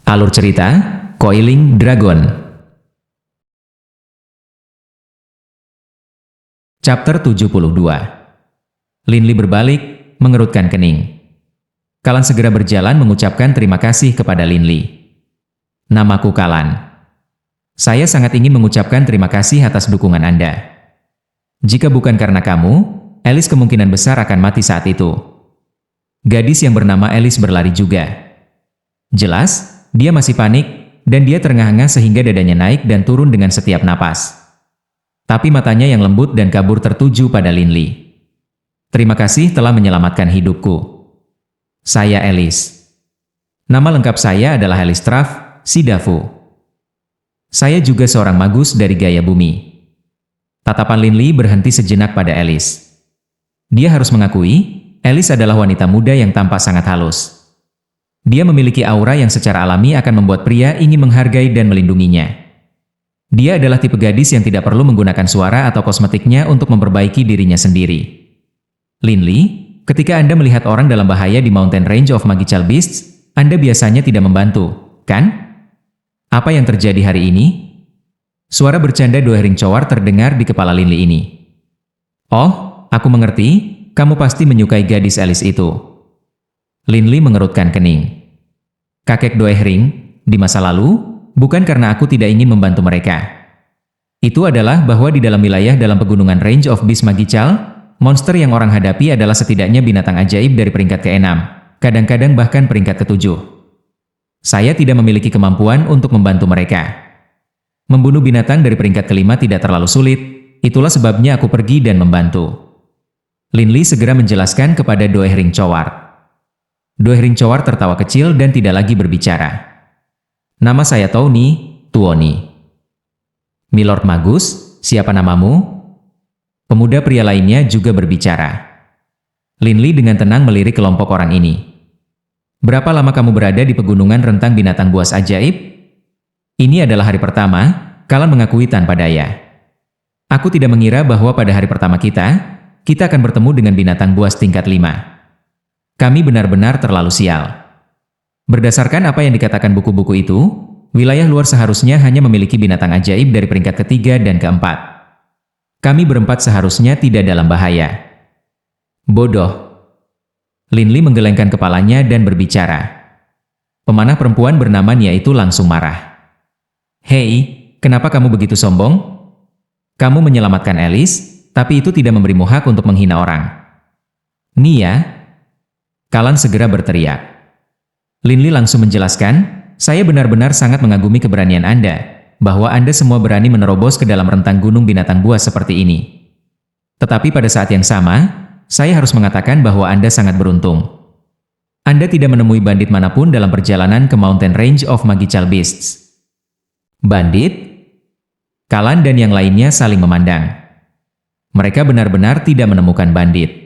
Alur cerita, Coiling Dragon. Chapter 72. Linli berbalik, mengerutkan kening. Kalan segera berjalan mengucapkan terima kasih kepada Linli. Namaku Kalan. Saya sangat ingin mengucapkan terima kasih atas dukungan Anda. Jika bukan karena kamu, Alice kemungkinan besar akan mati saat itu. Gadis yang bernama Alice berlari juga. Jelas, dia masih panik, dan dia terengah-engah sehingga dadanya naik dan turun dengan setiap napas. Tapi matanya yang lembut dan kabur tertuju pada Linli. Terima kasih telah menyelamatkan hidupku. Saya Alice. Nama lengkap saya adalah Alice Traff, Sidafu. Saya juga seorang magus dari Gaya Bumi. Tatapan Linli berhenti sejenak pada Alice. Dia harus mengakui, Alice adalah wanita muda yang tampak sangat halus. Dia memiliki aura yang secara alami akan membuat pria ingin menghargai dan melindunginya. Dia adalah tipe gadis yang tidak perlu menggunakan suara atau kosmetiknya untuk memperbaiki dirinya sendiri. Linli, ketika Anda melihat orang dalam bahaya di Mountain Range of Magical Beasts, Anda biasanya tidak membantu, kan? Apa yang terjadi hari ini? Suara bercanda Doehring Cowar terdengar di kepala Linli ini. Oh, aku mengerti, kamu pasti menyukai gadis Alice itu. Linli mengerutkan kening. Kakek Doehring, di masa lalu, bukan karena aku tidak ingin membantu mereka. Itu adalah bahwa di dalam wilayah dalam pegunungan Range of Beasts Magical, monster yang orang hadapi adalah setidaknya binatang ajaib dari peringkat ke-6, kadang-kadang bahkan peringkat ke-7. Saya tidak memiliki kemampuan untuk membantu mereka. Membunuh binatang dari peringkat ke-5 tidak terlalu sulit, itulah sebabnya aku pergi dan membantu. Linli segera menjelaskan kepada Doehring Cowar. Doehring Cowar tertawa kecil dan tidak lagi berbicara. Nama saya Tony, Tuoni. Milord Magus, siapa namamu? Pemuda pria lainnya juga berbicara. Linli dengan tenang melirik kelompok orang ini. Berapa lama kamu berada di pegunungan rentang binatang buas ajaib? Ini adalah hari pertama, Kalan mengakui tanpa daya. Aku tidak mengira bahwa pada hari pertama kita akan bertemu dengan binatang buas tingkat 5. Kami benar-benar terlalu sial. Berdasarkan apa yang dikatakan buku-buku itu, wilayah luar seharusnya hanya memiliki binatang ajaib dari peringkat ke-3 dan ke-4. Kami berempat seharusnya tidak dalam bahaya. Bodoh. Linli menggelengkan kepalanya dan berbicara. Pemanah perempuan bernama Nia itu langsung marah. Hei, kenapa kamu begitu sombong? Kamu menyelamatkan Alice, tapi itu tidak memberimu hak untuk menghina orang. Nia, Kalan segera berteriak. Linli langsung menjelaskan, saya benar-benar sangat mengagumi keberanian Anda, bahwa Anda semua berani menerobos ke dalam rentang gunung binatang buas seperti ini. Tetapi pada saat yang sama, saya harus mengatakan bahwa Anda sangat beruntung. Anda tidak menemui bandit manapun dalam perjalanan ke Mountain Range of Magical Beasts. Bandit? Kalan dan yang lainnya saling memandang. Mereka benar-benar tidak menemukan bandit.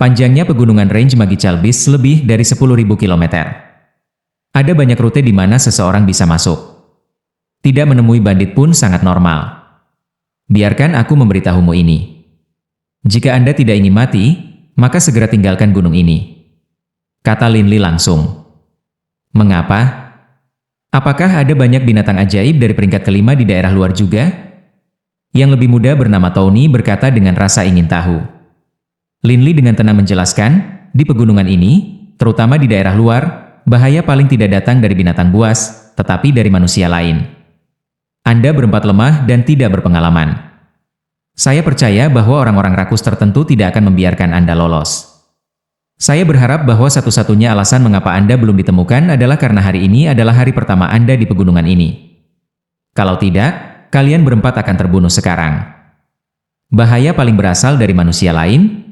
Panjangnya pegunungan Range Magical Beasts lebih dari 10.000 km. Ada banyak rute di mana seseorang bisa masuk. Tidak menemui bandit pun sangat normal. Biarkan aku memberitahumu ini. Jika Anda tidak ingin mati, maka segera tinggalkan gunung ini. Kata Linli langsung. Mengapa? Apakah ada banyak binatang ajaib dari peringkat ke-5 di daerah luar juga? Yang lebih muda bernama Tony berkata dengan rasa ingin tahu. Linli dengan tenang menjelaskan, di pegunungan ini, terutama di daerah luar, bahaya paling tidak datang dari binatang buas, tetapi dari manusia lain. Anda berempat lemah dan tidak berpengalaman. Saya percaya bahwa orang-orang rakus tertentu tidak akan membiarkan Anda lolos. Saya berharap bahwa satu-satunya alasan mengapa Anda belum ditemukan adalah karena hari ini adalah hari pertama Anda di pegunungan ini. Kalau tidak, kalian berempat akan terbunuh sekarang. Bahaya paling berasal dari manusia lain?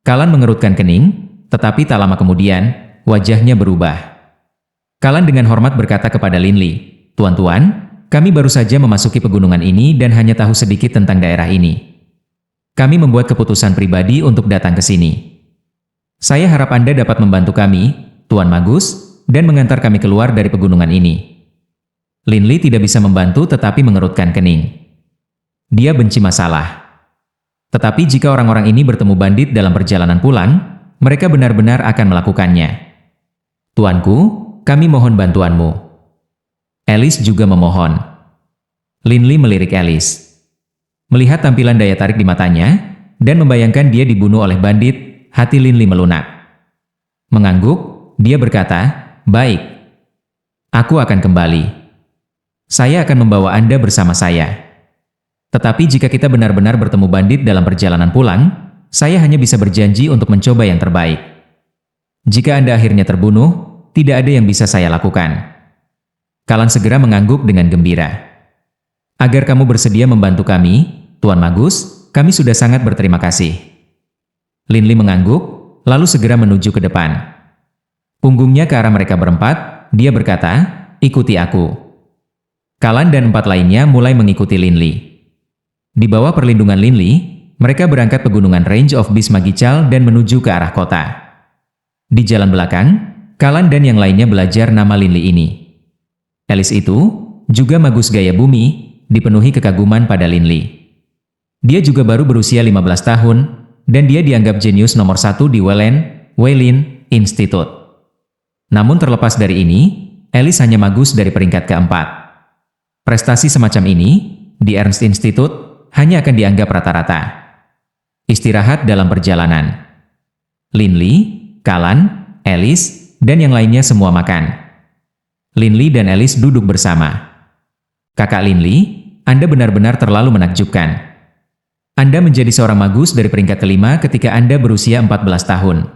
Kalan mengerutkan kening, tetapi tak lama kemudian, wajahnya berubah. Kalan dengan hormat berkata kepada Linli, Tuan-tuan, kami baru saja memasuki pegunungan ini dan hanya tahu sedikit tentang daerah ini. Kami membuat keputusan pribadi untuk datang ke sini. Saya harap Anda dapat membantu kami, Tuan Magus, dan mengantar kami keluar dari pegunungan ini. Linli tidak bisa membantu tetapi mengerutkan kening. Dia benci masalah. Tetapi jika orang-orang ini bertemu bandit dalam perjalanan pulang, mereka benar-benar akan melakukannya. Tuanku, kami mohon bantuanmu." Alice juga memohon. Linli melirik Alice. Melihat tampilan daya tarik di matanya, dan membayangkan dia dibunuh oleh bandit, hati Linli melunak. Mengangguk, dia berkata, "Baik. Aku akan kembali. Saya akan membawa Anda bersama saya. Tetapi jika kita benar-benar bertemu bandit dalam perjalanan pulang, saya hanya bisa berjanji untuk mencoba yang terbaik. Jika Anda akhirnya terbunuh, tidak ada yang bisa saya lakukan." Kalan segera mengangguk dengan gembira. "Agar kamu bersedia membantu kami, Tuan Magus, kami sudah sangat berterima kasih." Linli mengangguk, lalu segera menuju ke depan. Punggungnya ke arah mereka berempat, dia berkata, "Ikuti aku." Kalan dan 4 lainnya mulai mengikuti Linli. Di bawah perlindungan Linli, mereka berangkat pegunungan Range of Beast Magical dan menuju ke arah kota. Di jalan belakang, Kalan dan yang lainnya belajar nama Linli ini. Alice itu juga magus gaya bumi, dipenuhi kekaguman pada Linli. Dia juga baru berusia 15 tahun, dan dia dianggap jenius nomor 1 di Weilin Institute. Namun terlepas dari ini, Alice hanya magus dari peringkat keempat. Prestasi semacam ini, di Ernst Institute, hanya akan dianggap rata-rata. Istirahat dalam perjalanan. Linli, Kalan, Alice, dan yang lainnya semua makan. Linli dan Alice duduk bersama. "Kakak Linli, Anda benar-benar terlalu menakjubkan. Anda menjadi seorang magus dari peringkat kelima ketika Anda berusia 14 tahun.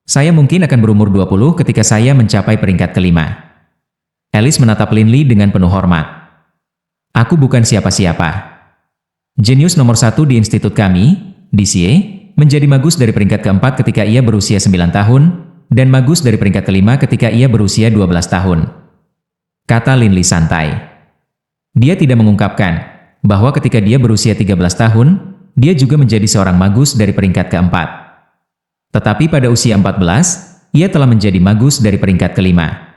Saya mungkin akan berumur 20 ketika saya mencapai peringkat kelima." Alice menatap Linli dengan penuh hormat. "Aku bukan siapa-siapa. Jenius nomor 1 di institut kami, DCA, menjadi magus dari peringkat keempat ketika ia berusia 9 tahun, dan magus dari peringkat kelima ketika ia berusia 12 tahun. Kata Linli santai. Dia tidak mengungkapkan bahwa ketika dia berusia 13 tahun, dia juga menjadi seorang magus dari peringkat keempat. Tetapi pada usia 14, ia telah menjadi magus dari peringkat kelima.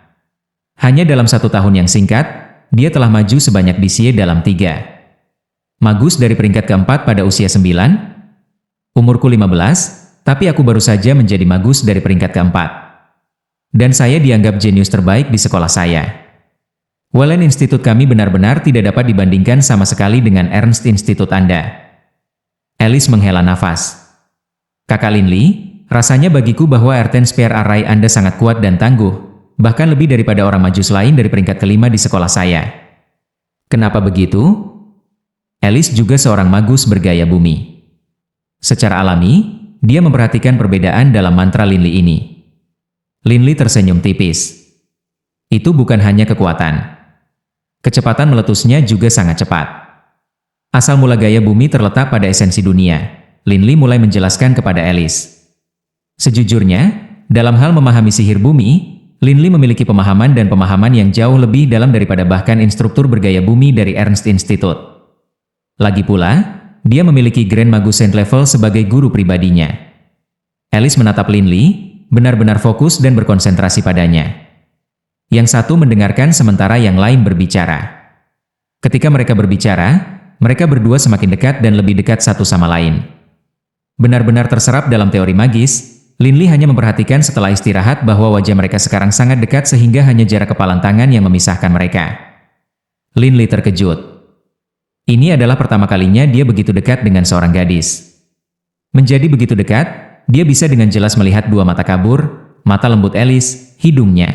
Hanya dalam 1 tahun yang singkat, dia telah maju sebanyak DCA dalam 3. Magus dari peringkat keempat pada usia 9, umurku 15, tapi aku baru saja menjadi magus dari peringkat keempat. Dan saya dianggap jenius terbaik di sekolah saya. Weilin Institute kami benar-benar tidak dapat dibandingkan sama sekali dengan Ernst Institute Anda." Alice menghela nafas. "Kakak Linli, rasanya bagiku bahwa Erten Spear Array Anda sangat kuat dan tangguh, bahkan lebih daripada orang majus lain dari peringkat kelima di sekolah saya." "Kenapa begitu?" Alice juga seorang magus bergaya bumi. Secara alami, dia memperhatikan perbedaan dalam mantra Linli ini. Linli tersenyum tipis. Itu bukan hanya kekuatan. Kecepatan meletusnya juga sangat cepat. Asal mula gaya bumi terletak pada esensi dunia. Linli mulai menjelaskan kepada Alice. Sejujurnya, dalam hal memahami sihir bumi, Linli memiliki pemahaman dan pemahaman yang jauh lebih dalam daripada bahkan instruktur bergaya bumi dari Ernst Institute. Lagi pula, dia memiliki Grand Magus Saint Level sebagai guru pribadinya. Alice menatap Linli, benar-benar fokus dan berkonsentrasi padanya. Yang satu mendengarkan sementara yang lain berbicara. Ketika mereka berbicara, mereka berdua semakin dekat dan lebih dekat satu sama lain. Benar-benar terserap dalam teori magis, Linli hanya memperhatikan setelah istirahat bahwa wajah mereka sekarang sangat dekat sehingga hanya jarak kepalan tangan yang memisahkan mereka. Linli terkejut. Ini adalah pertama kalinya dia begitu dekat dengan seorang gadis. Menjadi begitu dekat, dia bisa dengan jelas melihat dua mata kabur, mata lembut Alice, hidungnya.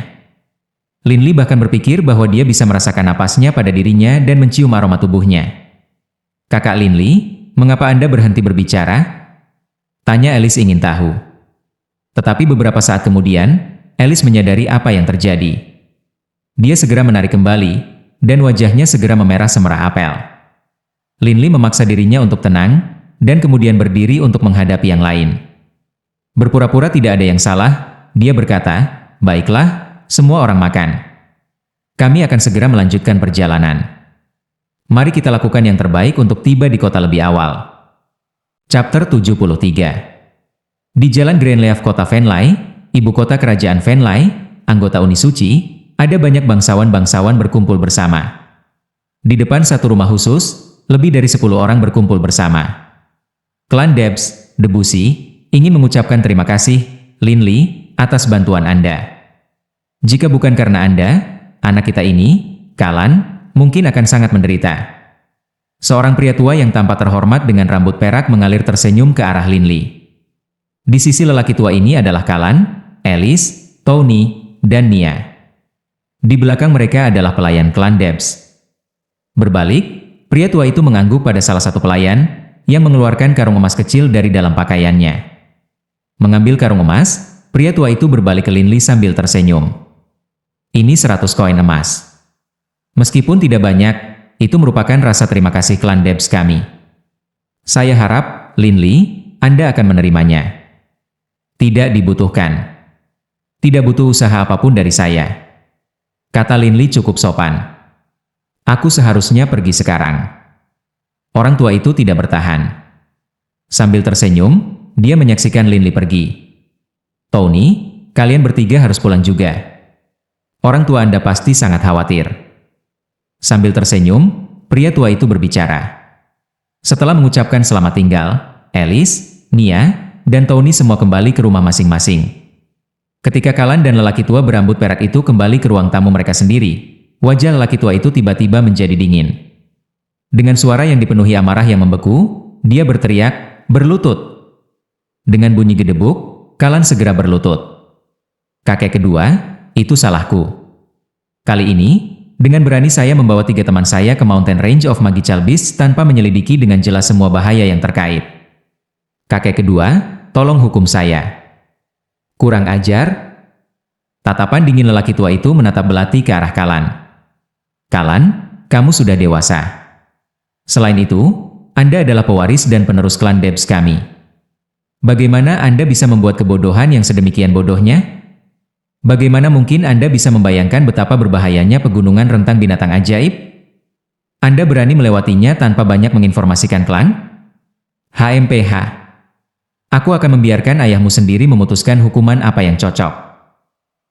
Linli bahkan berpikir bahwa dia bisa merasakan napasnya pada dirinya dan mencium aroma tubuhnya. "Kakak Linli, mengapa Anda berhenti berbicara?" Tanya Alice ingin tahu. Tetapi beberapa saat kemudian, Alice menyadari apa yang terjadi. Dia segera menarik kembali, dan wajahnya segera memerah semerah apel. Linli memaksa dirinya untuk tenang, dan kemudian berdiri untuk menghadapi yang lain. Berpura-pura tidak ada yang salah, dia berkata, "Baiklah, semua orang makan. Kami akan segera melanjutkan perjalanan. Mari kita lakukan yang terbaik untuk tiba di kota lebih awal." Chapter 73. Di Jalan Grandleaf kota Venlai, ibu kota kerajaan Venlai, anggota Uni Suci, ada banyak bangsawan-bangsawan berkumpul bersama. Di depan satu rumah khusus, lebih dari 10 orang berkumpul bersama. Klan Debs, Debussy, ingin mengucapkan terima kasih, Linli, atas bantuan Anda. Jika bukan karena Anda, anak kita ini, Kalan, mungkin akan sangat menderita. Seorang pria tua yang tampak terhormat dengan rambut perak mengalir tersenyum ke arah Linli. Di sisi lelaki tua ini adalah Kalan, Alice, Tony, dan Nia. Di belakang mereka adalah pelayan klan Debs. Berbalik, pria tua itu mengangguk pada salah satu pelayan yang mengeluarkan karung emas kecil dari dalam pakaiannya. Mengambil karung emas, pria tua itu berbalik ke Linli sambil tersenyum. Ini 100 koin emas. Meskipun tidak banyak, itu merupakan rasa terima kasih klan Debs kami. Saya harap, Linli, Anda akan menerimanya. Tidak dibutuhkan. Tidak butuh usaha apapun dari saya. Kata Linli cukup sopan. Aku seharusnya pergi sekarang. Orang tua itu tidak bertahan. Sambil tersenyum, dia menyaksikan Linli pergi. Tony, kalian bertiga harus pulang juga. Orang tua Anda pasti sangat khawatir. Sambil tersenyum, pria tua itu berbicara. Setelah mengucapkan selamat tinggal, Alice, Nia, dan Tony semua kembali ke rumah masing-masing. Ketika Kalan dan lelaki tua berambut perak itu kembali ke ruang tamu mereka sendiri, wajah lelaki tua itu tiba-tiba menjadi dingin. Dengan suara yang dipenuhi amarah yang membeku, dia berteriak, "Berlutut!" Dengan bunyi gedebuk, Kalan segera berlutut. Kakek kedua, itu salahku. Kali ini, dengan berani saya membawa 3 teman saya ke Mountain Range of Magical Beasts tanpa menyelidiki dengan jelas semua bahaya yang terkait. Kakek kedua, tolong hukum saya. Kurang ajar. Tatapan dingin lelaki tua itu menatap belati ke arah Kalan. Kalan, kamu sudah dewasa. Selain itu, Anda adalah pewaris dan penerus klan Debs kami. Bagaimana Anda bisa membuat kebodohan yang sedemikian bodohnya? Bagaimana mungkin Anda bisa membayangkan betapa berbahayanya pegunungan rentang binatang ajaib? Anda berani melewatinya tanpa banyak menginformasikan klan? HMPH. Aku akan membiarkan ayahmu sendiri memutuskan hukuman apa yang cocok.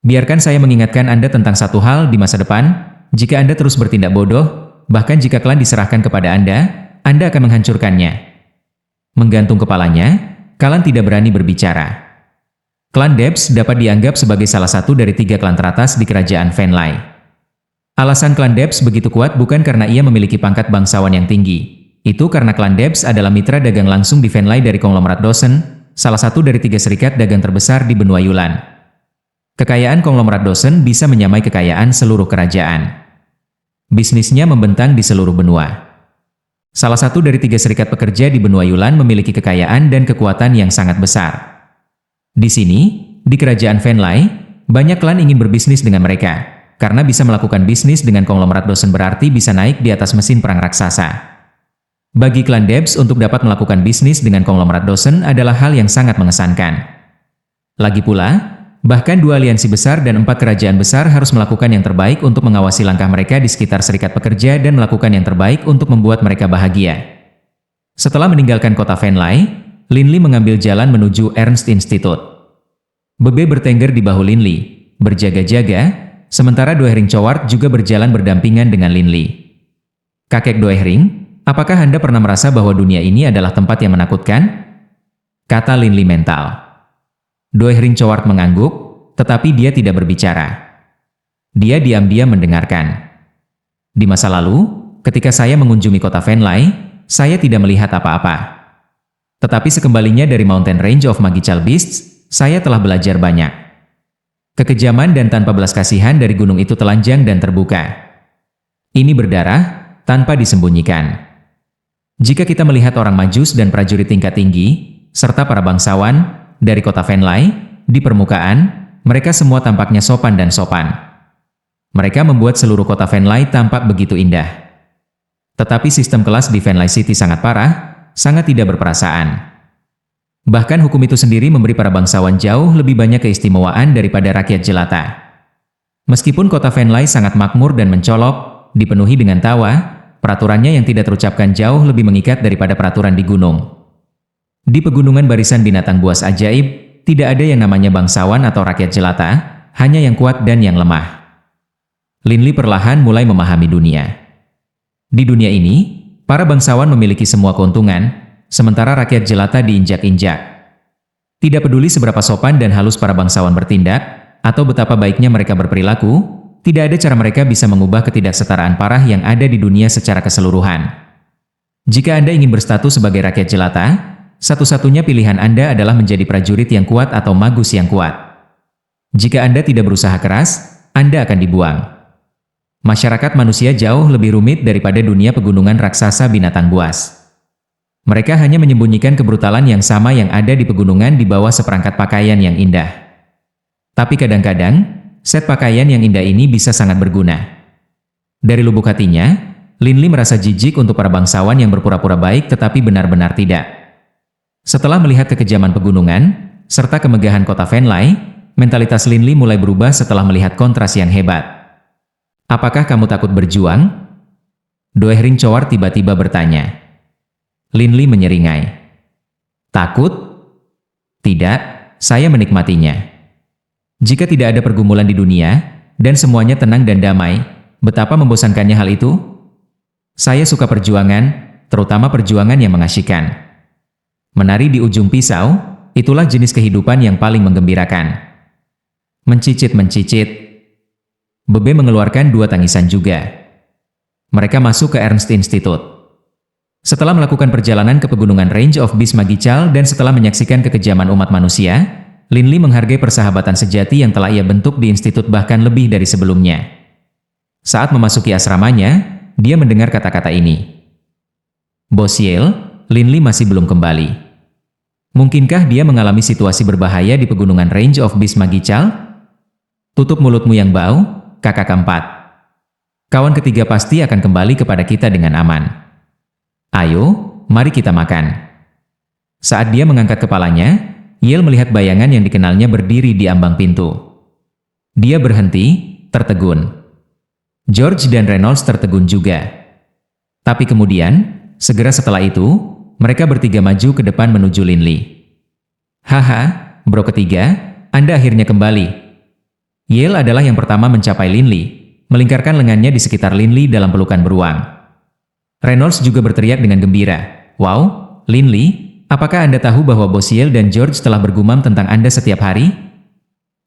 Biarkan saya mengingatkan Anda tentang satu hal di masa depan, jika Anda terus bertindak bodoh, bahkan jika klan diserahkan kepada Anda akan menghancurkannya. Menggantung kepalanya, Kalan tidak berani berbicara. Klan Debs dapat dianggap sebagai salah satu dari 3 klan teratas di kerajaan Venlai. Alasan klan Debs begitu kuat bukan karena ia memiliki pangkat bangsawan yang tinggi. Itu karena klan Debs adalah mitra dagang langsung di Venlai dari konglomerat Dosen, salah satu dari 3 serikat dagang terbesar di benua Yulan. Kekayaan konglomerat Dosen bisa menyamai kekayaan seluruh kerajaan. Bisnisnya membentang di seluruh benua. Salah satu dari 3 serikat pekerja di benua Yulan memiliki kekayaan dan kekuatan yang sangat besar. Di sini, di kerajaan Venlai, banyak klan ingin berbisnis dengan mereka, karena bisa melakukan bisnis dengan konglomerat Dosen berarti bisa naik di atas mesin perang raksasa. Bagi klan Debs untuk dapat melakukan bisnis dengan konglomerat Dosen adalah hal yang sangat mengesankan. Lagi pula, bahkan 2 aliansi besar dan 4 kerajaan besar harus melakukan yang terbaik untuk mengawasi langkah mereka di sekitar serikat pekerja dan melakukan yang terbaik untuk membuat mereka bahagia. Setelah meninggalkan kota Venlai, Linli mengambil jalan menuju Ernst Institute. Bebe bertengger di bahu Linli, berjaga-jaga, sementara Doehring Coward juga berjalan berdampingan dengan Linli. Kakek Doehring, apakah Anda pernah merasa bahwa dunia ini adalah tempat yang menakutkan? Kata Linli mental. Doehring Coward mengangguk, tetapi dia tidak berbicara. Dia diam-diam mendengarkan. Di masa lalu, ketika saya mengunjungi kota Venlai, saya tidak melihat apa-apa. Tetapi sekembalinya dari Mountain Range of Magical Beasts, saya telah belajar banyak. Kekejaman dan tanpa belas kasihan dari gunung itu telanjang dan terbuka. Ini berdarah, tanpa disembunyikan. Jika kita melihat orang majus dan prajurit tingkat tinggi, serta para bangsawan, dari kota Venlai, di permukaan, mereka semua tampaknya sopan dan sopan. Mereka membuat seluruh kota Venlai tampak begitu indah. Tetapi sistem kelas di Venlai City sangat parah, sangat tidak berperasaan. Bahkan hukum itu sendiri memberi para bangsawan jauh lebih banyak keistimewaan daripada rakyat jelata. Meskipun kota Venlai sangat makmur dan mencolok, dipenuhi dengan tawa, peraturannya yang tidak terucapkan jauh lebih mengikat daripada peraturan di gunung. Di pegunungan barisan binatang buas ajaib, tidak ada yang namanya bangsawan atau rakyat jelata, hanya yang kuat dan yang lemah. Linli perlahan mulai memahami dunia. Di dunia ini, para bangsawan memiliki semua keuntungan, sementara rakyat jelata diinjak-injak. Tidak peduli seberapa sopan dan halus para bangsawan bertindak, atau betapa baiknya mereka berperilaku, tidak ada cara mereka bisa mengubah ketidaksetaraan parah yang ada di dunia secara keseluruhan. Jika Anda ingin berstatus sebagai rakyat jelata, satu-satunya pilihan Anda adalah menjadi prajurit yang kuat atau magus yang kuat. Jika Anda tidak berusaha keras, Anda akan dibuang. Masyarakat manusia jauh lebih rumit daripada dunia pegunungan raksasa binatang buas. Mereka hanya menyembunyikan kebrutalan yang sama yang ada di pegunungan di bawah seperangkat pakaian yang indah. Tapi kadang-kadang, set pakaian yang indah ini bisa sangat berguna. Dari lubuk hatinya, Lin Li merasa jijik untuk para bangsawan yang berpura-pura baik tetapi benar-benar tidak. Setelah melihat kekejaman pegunungan, serta kemegahan kota Venlai, mentalitas Lin Li mulai berubah setelah melihat kontras yang hebat. Apakah kamu takut berjuang? Doeh Ring Chowar tiba-tiba bertanya. Lin Li menyeringai. Takut? Tidak, saya menikmatinya. Jika tidak ada pergumulan di dunia, dan semuanya tenang dan damai, betapa membosankannya hal itu? Saya suka perjuangan, terutama perjuangan yang mengasyikkan. Menari di ujung pisau, itulah jenis kehidupan yang paling menggembirakan. Mencicit-mencicit. Bebe mengeluarkan dua tangisan juga. Mereka masuk ke Ernst Institute. Setelah melakukan perjalanan ke pegunungan Range of Beast Magical dan setelah menyaksikan kekejaman umat manusia, Lin Li menghargai persahabatan sejati yang telah ia bentuk di institut bahkan lebih dari sebelumnya. Saat memasuki asramanya, dia mendengar kata-kata ini. Bos Yale, Lin Li masih belum kembali. Mungkinkah dia mengalami situasi berbahaya di pegunungan Range of Beast Magical? Tutup mulutmu yang bau, kakak keempat. Kawan ketiga pasti akan kembali kepada kita dengan aman. Ayo, mari kita makan. Saat dia mengangkat kepalanya, Yale melihat bayangan yang dikenalnya berdiri di ambang pintu. Dia berhenti, tertegun. George dan Reynolds tertegun juga. Tapi kemudian, segera setelah itu, mereka bertiga maju ke depan menuju Lin Li. Haha, bro ketiga, Anda akhirnya kembali. Yale adalah yang pertama mencapai Lin Li, melingkarkan lengannya di sekitar Lin Li dalam pelukan beruang. Reynolds juga berteriak dengan gembira. Wow, Lin Li, apakah Anda tahu bahwa Bos Yale dan George telah bergumam tentang Anda setiap hari?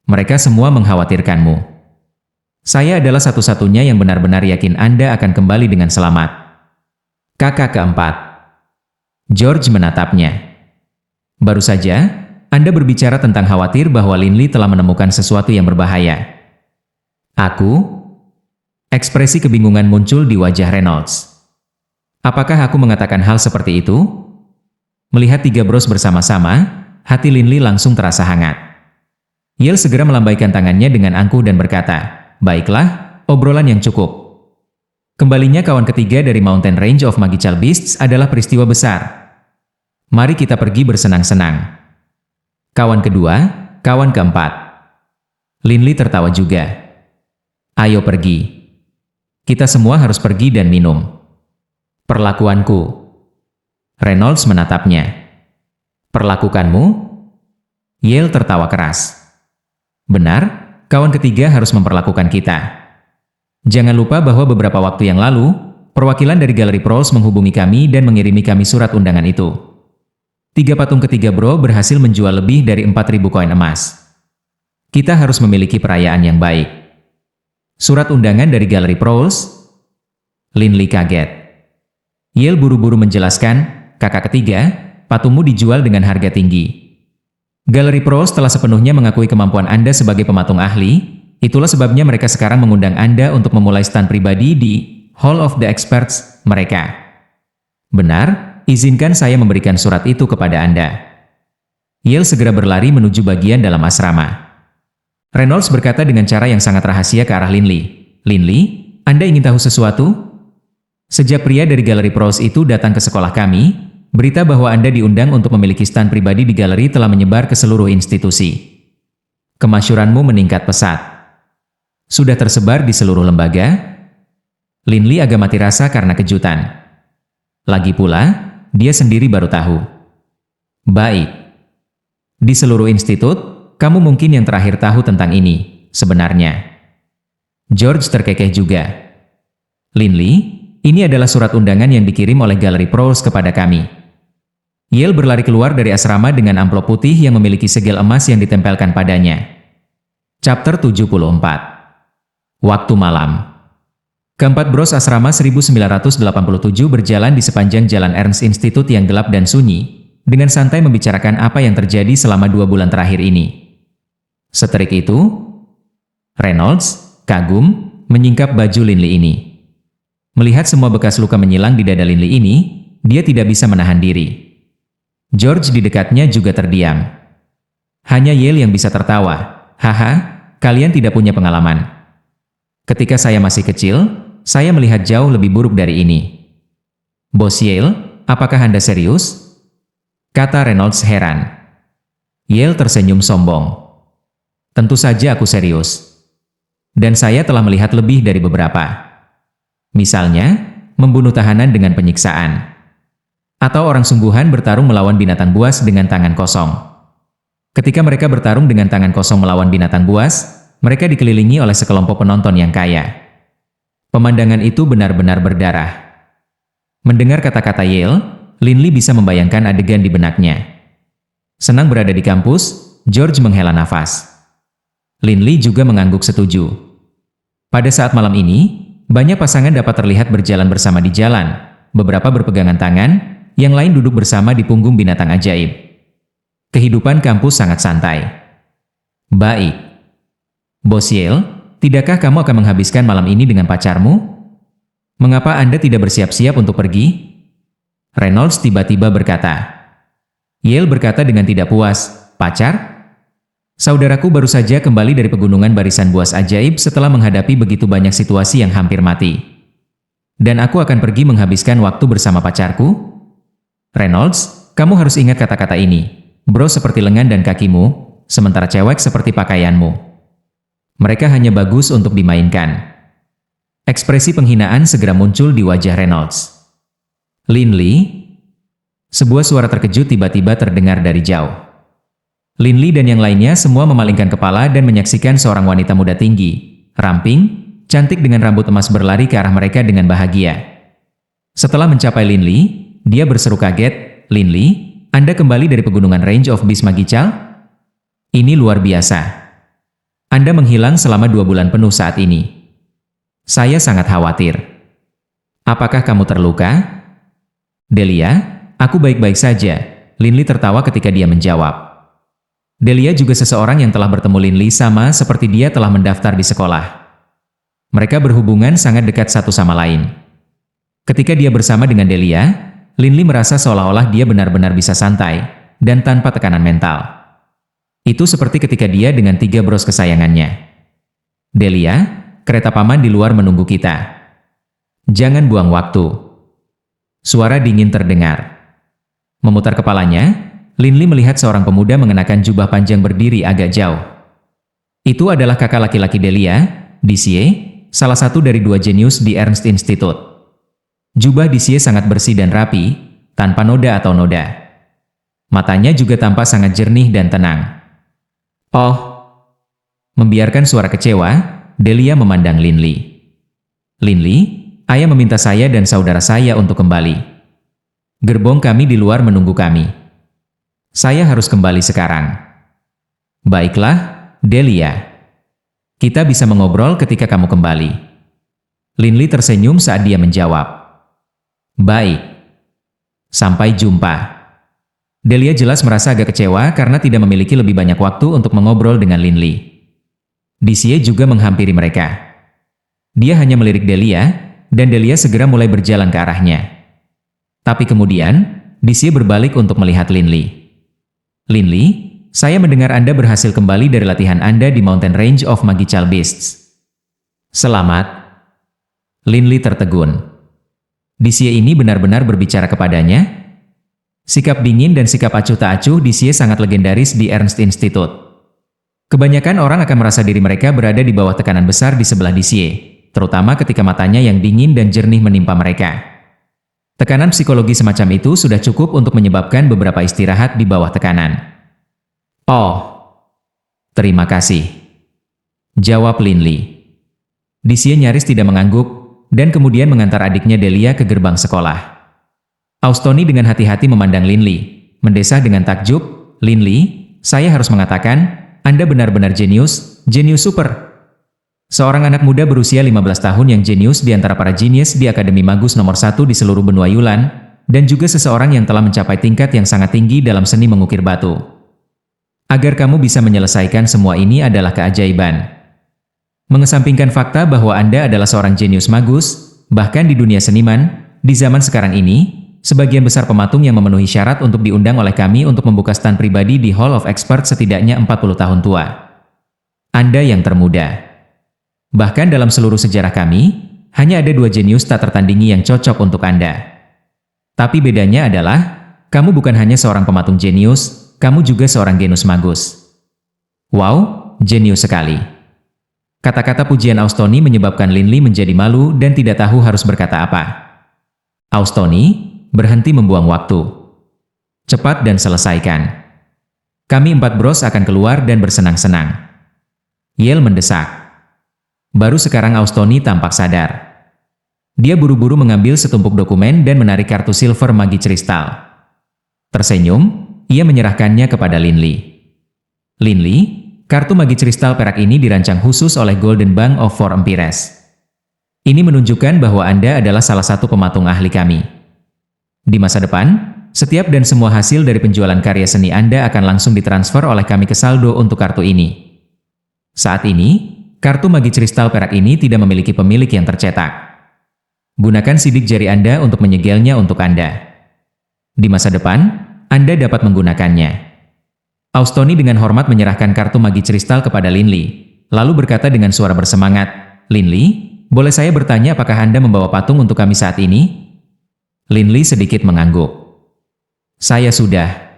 Mereka semua mengkhawatirkanmu. Saya adalah satu-satunya yang benar-benar yakin Anda akan kembali dengan selamat. Kakak keempat. George menatapnya. Baru saja, Anda berbicara tentang khawatir bahwa Lin Li telah menemukan sesuatu yang berbahaya. Aku? Ekspresi kebingungan muncul di wajah Reynolds. Apakah aku mengatakan hal seperti itu? Melihat tiga bros bersama-sama, hati Lin Li langsung terasa hangat. Yale segera melambaikan tangannya dengan angkuh dan berkata, baiklah, obrolan yang cukup. Kembalinya kawan ketiga dari Mountain Range of Magical Beasts adalah peristiwa besar. Mari kita pergi bersenang-senang. Kawan kedua, kawan keempat. Lin Li tertawa juga. Ayo pergi. Kita semua harus pergi dan minum. Perlakuanku. Reynolds menatapnya. Perlakukanmu? Yale tertawa keras. Benar, kawan ketiga harus memperlakukan kita. Jangan lupa bahwa beberapa waktu yang lalu, perwakilan dari Galeri Prowls menghubungi kami dan mengirimi kami surat undangan itu. 3 patung ketiga bro berhasil menjual lebih dari 4.000 koin emas. Kita harus memiliki perayaan yang baik. Surat undangan dari Galeri Prowls? Lin Li kaget. Yale buru-buru menjelaskan, kakak ketiga, patungmu dijual dengan harga tinggi. Galeri Prowls telah sepenuhnya mengakui kemampuan Anda sebagai pematung ahli, itulah sebabnya mereka sekarang mengundang Anda untuk memulai stand pribadi di Hall of the Experts mereka. Benar, izinkan saya memberikan surat itu kepada Anda. Yale segera berlari menuju bagian dalam asrama. Reynolds berkata dengan cara yang sangat rahasia ke arah Lin Li. Lin Li, Anda ingin tahu sesuatu? Sejak pria dari Galeri Prowls itu datang ke sekolah kami, berita bahwa Anda diundang untuk memiliki stand pribadi di galeri telah menyebar ke seluruh institusi. Kemasyhuranmu meningkat pesat. Sudah tersebar di seluruh lembaga? Lin Li agak mati rasa karena kejutan. Lagi pula, dia sendiri baru tahu. Baik. Di seluruh institut, kamu mungkin yang terakhir tahu tentang ini, sebenarnya. George terkekeh juga. Lin Li, ini adalah surat undangan yang dikirim oleh Galeri Prowls kepada kami. Yale berlari keluar dari asrama dengan amplop putih yang memiliki segel emas yang ditempelkan padanya. Chapter 74. Waktu malam. Keempat bros asrama 1987 berjalan di sepanjang jalan Ernst Institute yang gelap dan sunyi, dengan santai membicarakan apa yang terjadi selama 2 bulan terakhir ini. Seterik itu, Reynolds, kagum, menyingkap baju Linley ini. Melihat semua bekas luka menyilang di dada Linley ini, dia tidak bisa menahan diri. George di dekatnya juga terdiam. Hanya Yale yang bisa tertawa. Haha, kalian tidak punya pengalaman. Ketika saya masih kecil, saya melihat jauh lebih buruk dari ini. Bos Yale, apakah Anda serius? Kata Reynolds heran. Yale tersenyum sombong. Tentu saja aku serius. Dan saya telah melihat lebih dari beberapa. Misalnya, membunuh tahanan dengan penyiksaan. Atau orang sungguhan bertarung melawan binatang buas dengan tangan kosong. Ketika mereka bertarung dengan tangan kosong melawan binatang buas, mereka dikelilingi oleh sekelompok penonton yang kaya. Pemandangan itu benar-benar berdarah. Mendengar kata-kata Yale, Linley bisa membayangkan adegan di benaknya. Senang berada di kampus, George menghela nafas. Linley juga mengangguk setuju. Pada saat malam ini, banyak pasangan dapat terlihat berjalan bersama di jalan, beberapa berpegangan tangan, yang lain duduk bersama di punggung binatang ajaib. Kehidupan kampus sangat santai. Baik. Bos Yale, tidakkah kamu akan menghabiskan malam ini dengan pacarmu? Mengapa Anda tidak bersiap-siap untuk pergi? Reynolds tiba-tiba berkata. Yale berkata dengan tidak puas, pacar? Saudaraku baru saja kembali dari pegunungan barisan buas ajaib setelah menghadapi begitu banyak situasi yang hampir mati. Dan aku akan pergi menghabiskan waktu bersama pacarku? Reynolds, kamu harus ingat kata-kata ini. Bro seperti lengan dan kakimu, sementara cewek seperti pakaianmu. Mereka hanya bagus untuk dimainkan. Ekspresi penghinaan segera muncul di wajah Reynolds. Linley? Sebuah suara terkejut tiba-tiba terdengar dari jauh. Linley dan yang lainnya semua memalingkan kepala dan menyaksikan seorang wanita muda tinggi, ramping, cantik dengan rambut emas berlari ke arah mereka dengan bahagia. Setelah mencapai Linley, dia berseru kaget, Linley? Anda kembali dari pegunungan Range of Beast Magical? Ini luar biasa. Anda menghilang selama 2 bulan penuh saat ini. Saya sangat khawatir. Apakah kamu terluka? Delia, aku baik-baik saja. Linley tertawa ketika dia menjawab. Delia juga seseorang yang telah bertemu Linley sama seperti dia telah mendaftar di sekolah. Mereka berhubungan sangat dekat satu sama lain. Ketika dia bersama dengan Delia, Linley merasa seolah-olah dia benar-benar bisa santai, dan tanpa tekanan mental. Itu seperti ketika dia dengan 3 bros kesayangannya. Delia, kereta paman di luar menunggu kita. Jangan buang waktu. Suara dingin terdengar. Memutar kepalanya, Linley melihat seorang pemuda mengenakan jubah panjang berdiri agak jauh. Itu adalah kakak laki-laki Delia, DCA, salah satu dari 2 jenius di Ernst Institute. Jubah DCA sangat bersih dan rapi, tanpa noda atau noda. Matanya juga tampak sangat jernih dan tenang. Oh. Membiarkan suara kecewa, Delia memandang Linley. Linley, ayah meminta saya dan saudara saya untuk kembali. Gerbong kami di luar menunggu kami. Saya harus kembali sekarang. Baiklah, Delia. Kita bisa mengobrol ketika kamu kembali. Linley tersenyum saat dia menjawab. Baik. Sampai jumpa. Delia jelas merasa agak kecewa karena tidak memiliki lebih banyak waktu untuk mengobrol dengan Linley. DCA juga menghampiri mereka. Dia hanya melirik Delia, dan Delia segera mulai berjalan ke arahnya. Tapi kemudian, DCA berbalik untuk melihat Linley. Linley, saya mendengar Anda berhasil kembali dari latihan Anda di Mountain Range of Magical Beasts. Selamat. Linley tertegun. DCA ini benar-benar berbicara kepadanya? Sikap dingin dan sikap acuh tak acuh DCA sangat legendaris di Ernst Institute. Kebanyakan orang akan merasa diri mereka berada di bawah tekanan besar di sebelah DCA, terutama ketika matanya yang dingin dan jernih menimpa mereka. Tekanan psikologi semacam itu sudah cukup untuk menyebabkan beberapa istirahat di bawah tekanan. Oh, terima kasih. Jawab Linley. DCA nyaris tidak mengangguk, dan kemudian mengantar adiknya Delia ke gerbang sekolah. Austoni dengan hati-hati memandang Linley, mendesah dengan takjub, Linley, saya harus mengatakan, Anda benar-benar jenius, jenius super. Seorang anak muda berusia 15 tahun yang jenius di antara para jenius di Akademi Magus nomor 1 di seluruh benua Yulan, dan juga seseorang yang telah mencapai tingkat yang sangat tinggi dalam seni mengukir batu. Agar kamu bisa menyelesaikan semua ini adalah keajaiban. Mengesampingkan fakta bahwa Anda adalah seorang jenius magus, bahkan di dunia seniman, di zaman sekarang ini, sebagian besar pematung yang memenuhi syarat untuk diundang oleh kami untuk membuka stand pribadi di Hall of Experts setidaknya 40 tahun tua. Anda yang termuda. Bahkan dalam seluruh sejarah kami, hanya ada 2 jenius tak tertandingi yang cocok untuk Anda. Tapi bedanya adalah, kamu bukan hanya seorang pematung jenius, kamu juga seorang genus magus. Wow, jenius sekali. Kata-kata pujian Austoni menyebabkan Linli menjadi malu dan tidak tahu harus berkata apa. Austoni, berhenti membuang waktu. Cepat dan selesaikan. Kami 4 bros akan keluar dan bersenang-senang. Yale mendesak. Baru sekarang Austoni tampak sadar. Dia buru-buru mengambil setumpuk dokumen dan menarik kartu silver magi kristal. Tersenyum, ia menyerahkannya kepada Linli. Linli, kartu magi kristal perak ini dirancang khusus oleh Golden Bank of Four Empires. Ini menunjukkan bahwa Anda adalah salah satu pematung ahli kami. Di masa depan, setiap dan semua hasil dari penjualan karya seni Anda akan langsung ditransfer oleh kami ke saldo untuk kartu ini. Saat ini, kartu magi kristal perak ini tidak memiliki pemilik yang tercetak. Gunakan sidik jari Anda untuk menyegelnya untuk Anda. Di masa depan, Anda dapat menggunakannya. Austoni dengan hormat menyerahkan kartu magi kristal kepada Linli, lalu berkata dengan suara bersemangat, "Linli, boleh saya bertanya apakah Anda membawa patung untuk kami saat ini?" Linli sedikit mengangguk. "Saya sudah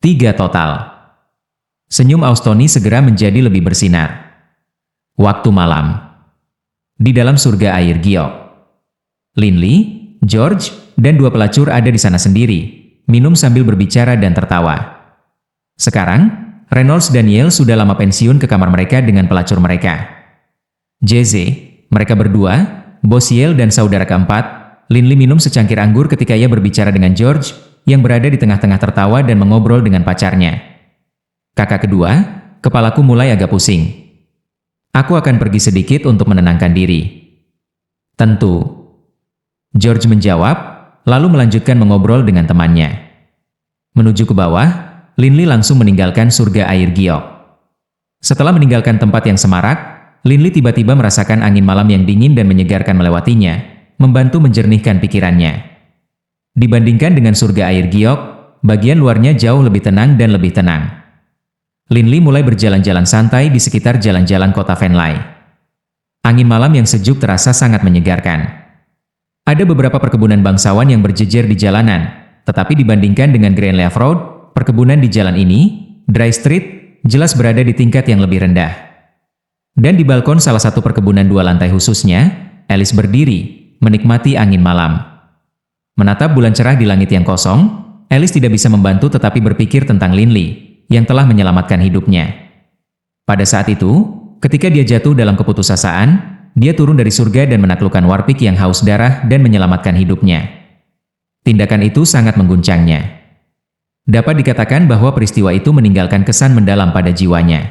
3 total." Senyum Austoni segera menjadi lebih bersinar. Waktu malam. Di dalam surga air giok. Linli, George, dan 2 pelacur ada di sana sendiri, minum sambil berbicara dan tertawa. Sekarang, Reynolds dan Yale sudah lama pensiun ke kamar mereka dengan pelacur mereka. JZ, mereka berdua, bos Yale dan saudara keempat, Linli minum secangkir anggur ketika ia berbicara dengan George, yang berada di tengah-tengah tertawa dan mengobrol dengan pacarnya. "Kakak kedua, kepalaku mulai agak pusing. Aku akan pergi sedikit untuk menenangkan diri." "Tentu." George menjawab, lalu melanjutkan mengobrol dengan temannya. Menuju ke bawah, Linli langsung meninggalkan surga air giok. Setelah meninggalkan tempat yang semarak, Linli tiba-tiba merasakan angin malam yang dingin dan menyegarkan melewatinya, membantu menjernihkan pikirannya. Dibandingkan dengan surga air giok, bagian luarnya jauh lebih tenang dan lebih tenang. Linli mulai berjalan-jalan santai di sekitar jalan-jalan kota Venlai. Angin malam yang sejuk terasa sangat menyegarkan. Ada beberapa perkebunan bangsawan yang berjejer di jalanan, tetapi dibandingkan dengan Greenleaf Road, perkebunan di jalan ini, Dry Street, jelas berada di tingkat yang lebih rendah. Dan di balkon salah satu perkebunan 2 lantai khususnya, Alice berdiri, menikmati angin malam. Menatap bulan cerah di langit yang kosong, Alice tidak bisa membantu tetapi berpikir tentang Linli, yang telah menyelamatkan hidupnya. Pada saat itu, ketika dia jatuh dalam keputusasaan, dia turun dari surga dan menaklukkan Warpic yang haus darah dan menyelamatkan hidupnya. Tindakan itu sangat mengguncangnya. Dapat dikatakan bahwa peristiwa itu meninggalkan kesan mendalam pada jiwanya.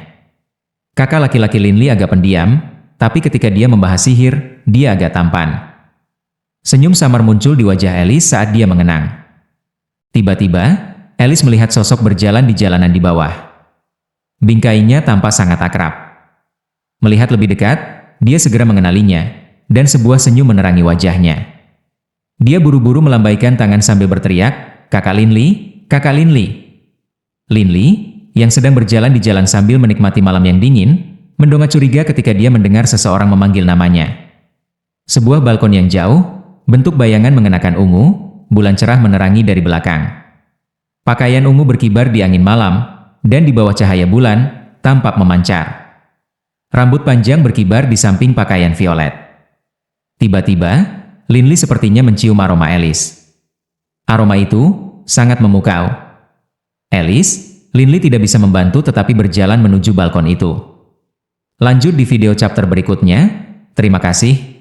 Kakak laki-laki Linli agak pendiam, tapi ketika dia membahas sihir, dia agak tampan. Senyum samar muncul di wajah Alice saat dia mengenang. Tiba-tiba, Alice melihat sosok berjalan di jalanan di bawah. Bingkainya tampak sangat akrab. Melihat lebih dekat, dia segera mengenalinya, dan sebuah senyum menerangi wajahnya. Dia buru-buru melambaikan tangan sambil berteriak, "Kakak Linli! Kakak Linli!" Linli, yang sedang berjalan di jalan sambil menikmati malam yang dingin, mendongak curiga ketika dia mendengar seseorang memanggil namanya. Sebuah balkon yang jauh, bentuk bayangan mengenakan ungu, bulan cerah menerangi dari belakang. Pakaian ungu berkibar di angin malam, dan di bawah cahaya bulan, tampak memancar. Rambut panjang berkibar di samping pakaian violet. Tiba-tiba, Linli sepertinya mencium aroma Alice. Aroma itu sangat memukau. Alice, Linli tidak bisa membantu tetapi berjalan menuju balkon itu. Lanjut di video chapter berikutnya. Terima kasih.